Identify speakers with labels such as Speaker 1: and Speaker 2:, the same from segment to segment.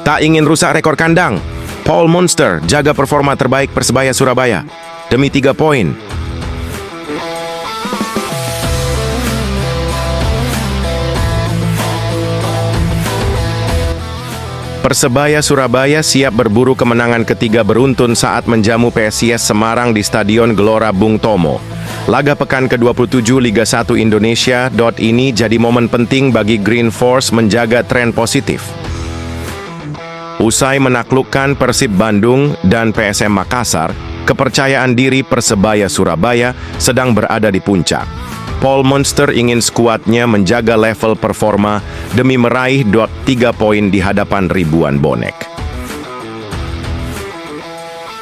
Speaker 1: Tak ingin rusak rekor kandang, Paul Munster jaga performa terbaik Persebaya Surabaya demi 3 poin. Persebaya Surabaya siap berburu kemenangan ketiga beruntun saat menjamu PSIS Semarang di Stadion Gelora Bung Tomo. Laga pekan ke-27 Liga 1 Indonesia. Ini jadi momen penting bagi Green Force menjaga tren positif. Usai menaklukkan Persib Bandung dan PSM Makassar, kepercayaan diri Persebaya Surabaya sedang berada di puncak. Paul Munster ingin skuadnya menjaga level performa demi meraih 3 poin di hadapan ribuan bonek.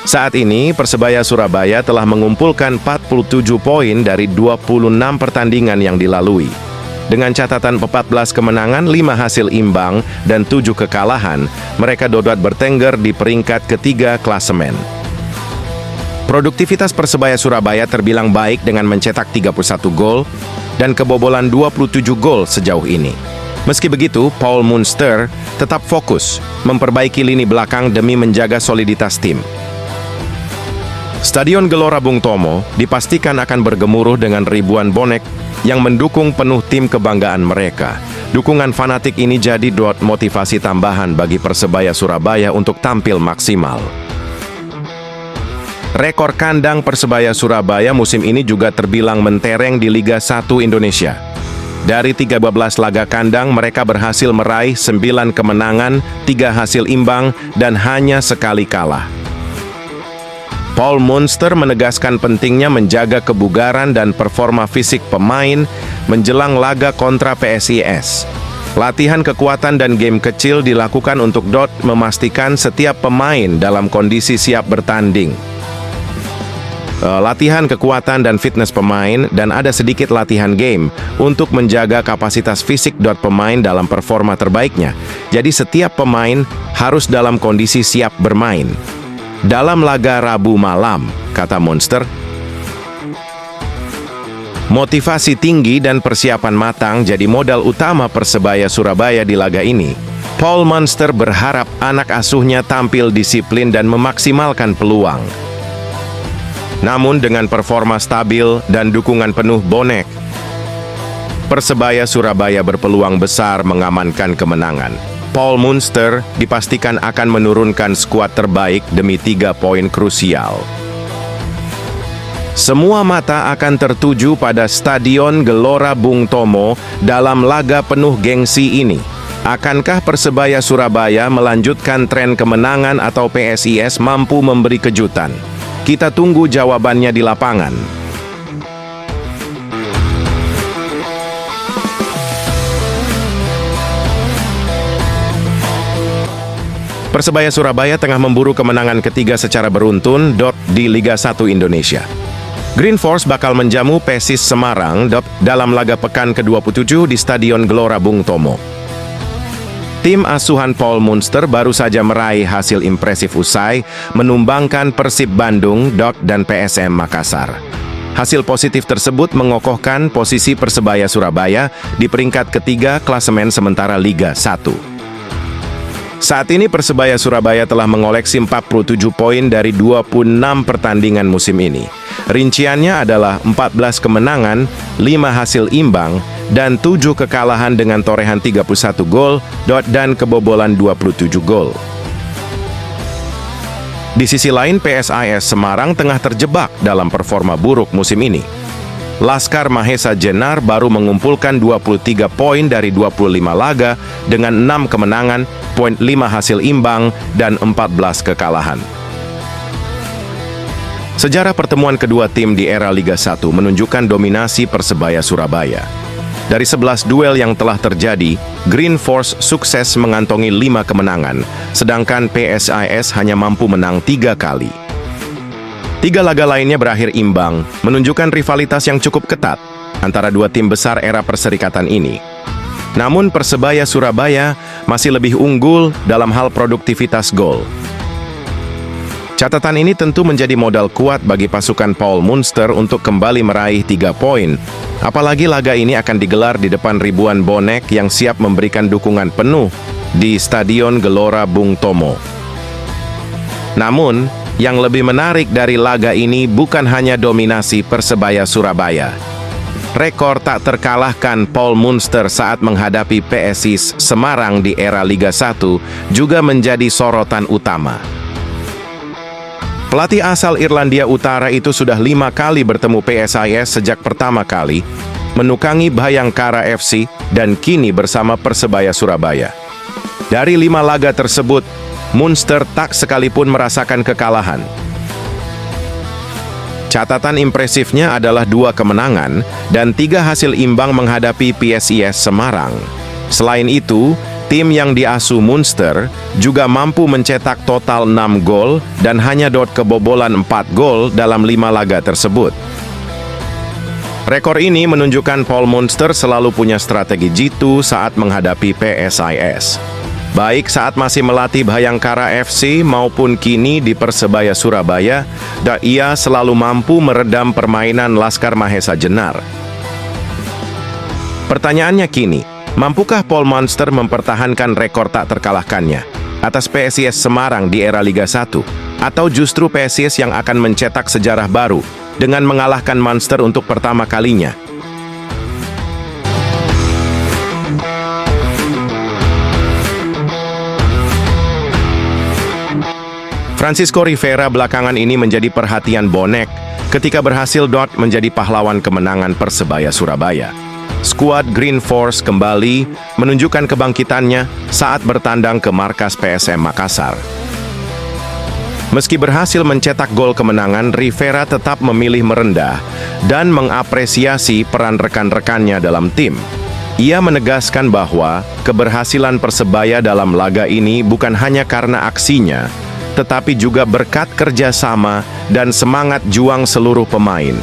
Speaker 1: Saat ini, Persebaya Surabaya telah mengumpulkan 47 poin dari 26 pertandingan yang dilalui. Dengan catatan 14 kemenangan, 5 hasil imbang, dan 7 kekalahan, mereka dapat bertengger di peringkat ketiga klasemen. Produktivitas Persebaya Surabaya terbilang baik dengan mencetak 31 gol dan kebobolan 27 gol sejauh ini. Meski begitu, Paul Munster tetap fokus memperbaiki lini belakang demi menjaga soliditas tim. Stadion Gelora Bung Tomo dipastikan akan bergemuruh dengan ribuan bonek yang mendukung penuh tim kebanggaan mereka. Dukungan fanatik ini jadi motivasi tambahan bagi Persebaya Surabaya untuk tampil maksimal. Rekor kandang Persebaya Surabaya musim ini juga terbilang mentereng di Liga 1 Indonesia. Dari 13 laga kandang, mereka berhasil meraih 9 kemenangan, 3 hasil imbang, dan hanya sekali kalah. Paul Munster menegaskan pentingnya menjaga kebugaran dan performa fisik pemain menjelang laga kontra PSIS. Latihan kekuatan dan game kecil dilakukan untuk memastikan setiap pemain dalam kondisi siap bertanding. Latihan kekuatan dan fitness pemain, dan ada sedikit latihan game untuk menjaga kapasitas fisik pemain dalam performa terbaiknya. Jadi setiap pemain harus dalam kondisi siap bermain. Dalam laga Rabu malam, kata Munster, motivasi tinggi dan persiapan matang jadi modal utama Persebaya Surabaya di laga ini. Paul Munster berharap anak asuhnya tampil disiplin dan memaksimalkan peluang. Namun dengan performa stabil dan dukungan penuh bonek, Persebaya Surabaya berpeluang besar mengamankan kemenangan. Paul Munster dipastikan akan menurunkan skuad terbaik demi 3 poin krusial. Semua mata akan tertuju pada Stadion Gelora Bung Tomo dalam laga penuh gengsi ini. Akankah Persebaya Surabaya melanjutkan tren kemenangan atau PSIS mampu memberi kejutan? Kita tunggu jawabannya di lapangan. Persebaya Surabaya tengah memburu kemenangan ketiga secara beruntun di Liga 1 Indonesia. Green Force bakal menjamu PSIS Semarang dalam laga pekan ke-27 di Stadion Gelora Bung Tomo. Tim asuhan Paul Munster baru saja meraih hasil impresif usai menumbangkan Persib Bandung dan PSM Makassar. Hasil positif tersebut mengokohkan posisi Persebaya Surabaya di peringkat ketiga klasemen sementara Liga 1. Saat ini Persebaya Surabaya telah mengoleksi 47 poin dari 26 pertandingan musim ini. Rinciannya adalah 14 kemenangan, 5 hasil imbang, dan 7 kekalahan dengan torehan 31 gol dan kebobolan 27 gol. Di sisi lain, PSIS Semarang tengah terjebak dalam performa buruk musim ini. Laskar Mahesa Jenar baru mengumpulkan 23 poin dari 25 laga dengan 6 kemenangan, 5 hasil imbang, dan 14 kekalahan. Sejarah pertemuan kedua tim di era Liga 1 menunjukkan dominasi Persebaya Surabaya. Dari 11 duel yang telah terjadi, Green Force sukses mengantongi 5 kemenangan, sedangkan PSIS hanya mampu menang 3 kali. 3 laga lainnya berakhir imbang, menunjukkan rivalitas yang cukup ketat antara dua tim besar era perserikatan ini. Namun Persebaya Surabaya masih lebih unggul dalam hal produktivitas gol. Catatan ini tentu menjadi modal kuat bagi pasukan Paul Munster untuk kembali meraih 3 poin. Apalagi laga ini akan digelar di depan ribuan bonek yang siap memberikan dukungan penuh di Stadion Gelora Bung Tomo. Namun, yang lebih menarik dari laga ini bukan hanya dominasi Persebaya Surabaya. Rekor tak terkalahkan Paul Munster saat menghadapi PSIS Semarang di era Liga 1 juga menjadi sorotan utama. Pelatih asal Irlandia Utara itu sudah 5 kali bertemu PSIS sejak pertama kali, menukangi Bhayangkara FC dan kini bersama Persebaya Surabaya. Dari 5 laga tersebut, Munster tak sekalipun merasakan kekalahan. Catatan impresifnya adalah 2 kemenangan dan 3 hasil imbang menghadapi PSIS Semarang. Selain itu, tim yang diasuh Munster juga mampu mencetak total 6 gol dan hanya kebobolan 4 gol dalam 5 laga tersebut. Rekor ini menunjukkan Paul Munster selalu punya strategi jitu saat menghadapi PSIS. Baik saat masih melatih Bhayangkara FC maupun kini di Persebaya Surabaya, dan ia selalu mampu meredam permainan Laskar Mahesa Jenar. Pertanyaannya kini, mampukah Paul Munster mempertahankan rekor tak terkalahkannya atas PSIS Semarang di era Liga 1? Atau justru PSIS yang akan mencetak sejarah baru dengan mengalahkan Munster untuk pertama kalinya? Francisco Rivera belakangan ini menjadi perhatian bonek ketika berhasil menjadi pahlawan kemenangan Persebaya Surabaya. Skuad Green Force kembali menunjukkan kebangkitannya saat bertandang ke markas PSM Makassar. Meski berhasil mencetak gol kemenangan, Rivera tetap memilih merendah dan mengapresiasi peran rekan-rekannya dalam tim. Ia menegaskan bahwa keberhasilan Persebaya dalam laga ini bukan hanya karena aksinya, tetapi juga berkat kerjasama dan semangat juang seluruh pemain.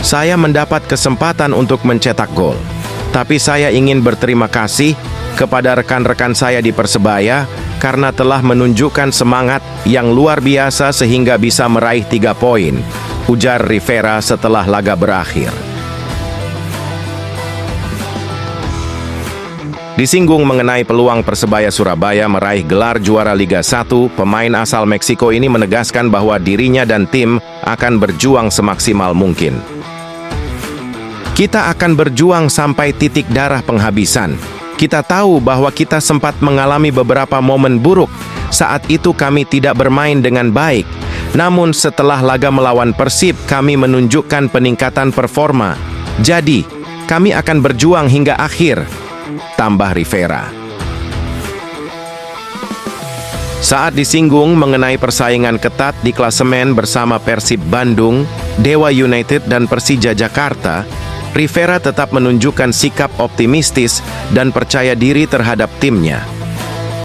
Speaker 1: Saya mendapat kesempatan untuk mencetak gol, tapi saya ingin berterima kasih kepada rekan-rekan saya di Persebaya karena telah menunjukkan semangat yang luar biasa sehingga bisa meraih 3 poin, ujar Rivera setelah laga berakhir. Disinggung mengenai peluang Persebaya Surabaya meraih gelar juara Liga 1, pemain asal Meksiko ini menegaskan bahwa dirinya dan tim akan berjuang semaksimal mungkin. Kita akan berjuang sampai titik darah penghabisan. Kita tahu bahwa kita sempat mengalami beberapa momen buruk. Saat itu kami tidak bermain dengan baik. Namun setelah laga melawan Persib, kami menunjukkan peningkatan performa. Jadi, kami akan berjuang hingga akhir, tambah Rivera. Saat disinggung mengenai persaingan ketat di klasemen bersama Persib Bandung, Dewa United dan Persija Jakarta, Rivera tetap menunjukkan sikap optimistis dan percaya diri terhadap timnya.